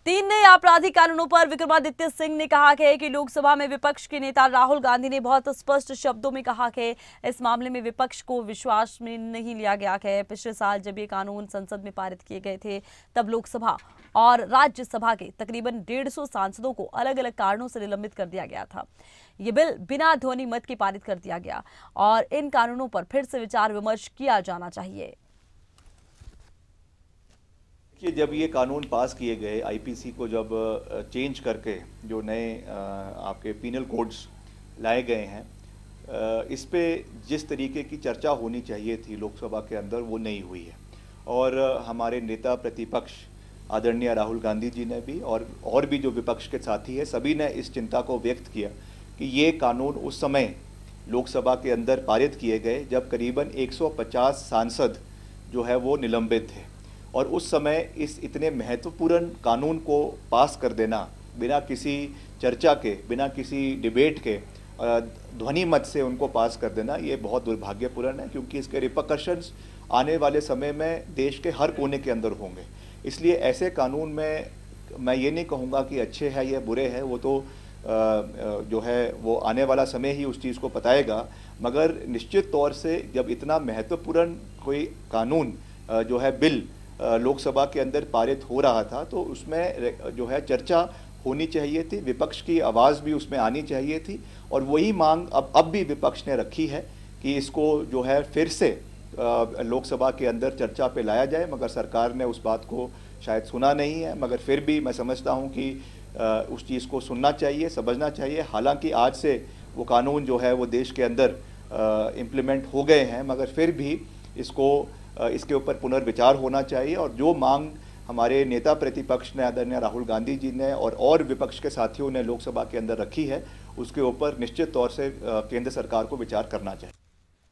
तीन नए आपराधिक कानूनों पर विक्रमादित्य सिंह ने कहा है कि लोकसभा में विपक्ष के नेता राहुल गांधी ने बहुत स्पष्ट शब्दों में कहा कि इस मामले में विपक्ष को विश्वास में नहीं लिया गया है। पिछले साल जब ये कानून संसद में पारित किए गए थे तब लोकसभा और राज्यसभा के तकरीबन 150 सांसदों को अलग अलग कारणों से निलंबित कर दिया गया था। ये बिल बिना ध्वनि मत के पारित कर दिया गया और इन कानूनों पर फिर से विचार विमर्श किया जाना चाहिए। कि जब ये कानून पास किए गए, आईपीसी को जब चेंज करके जो नए आपके पीनल कोड्स लाए गए हैं, इस पे जिस तरीके की चर्चा होनी चाहिए थी लोकसभा के अंदर वो नहीं हुई है। और हमारे नेता प्रतिपक्ष आदरणीय राहुल गांधी जी ने भी और भी जो विपक्ष के साथी हैं सभी ने इस चिंता को व्यक्त किया कि ये कानून उस समय लोकसभा के अंदर पारित किए गए जब करीबन 150 सांसद जो है वो निलंबित थे। और उस समय इस इतने महत्वपूर्ण कानून को पास कर देना बिना किसी चर्चा के, बिना किसी डिबेट के, ध्वनि मत से उनको पास कर देना ये बहुत दुर्भाग्यपूर्ण है, क्योंकि इसके रिपरकशंस आने वाले समय में देश के हर कोने के अंदर होंगे। इसलिए ऐसे कानून में मैं ये नहीं कहूँगा कि अच्छे हैं या बुरे हैं, वो तो जो है वो आने वाला समय ही उस चीज़ को बताएगा। मगर निश्चित तौर से जब इतना महत्वपूर्ण कोई कानून जो है बिल लोकसभा के अंदर पारित हो रहा था तो उसमें जो है चर्चा होनी चाहिए थी, विपक्ष की आवाज़ भी उसमें आनी चाहिए थी। और वही मांग अब भी विपक्ष ने रखी है कि इसको जो है फिर से लोकसभा के अंदर चर्चा पे लाया जाए, मगर सरकार ने उस बात को शायद सुना नहीं है। मगर फिर भी मैं समझता हूँ कि उस चीज़ को सुनना चाहिए, समझना चाहिए। हालांकि आज से वो कानून जो है वो देश के अंदर इम्प्लीमेंट हो गए हैं, मगर फिर भी इसके ऊपर पुनर्विचार होना चाहिए। और जो मांग हमारे नेता प्रतिपक्ष ने आदरणीय राहुल गांधी जी ने और विपक्ष के साथियों ने लोकसभा के अंदर रखी है, उसके ऊपर निश्चित तौर से केंद्र सरकार को विचार करना चाहिए।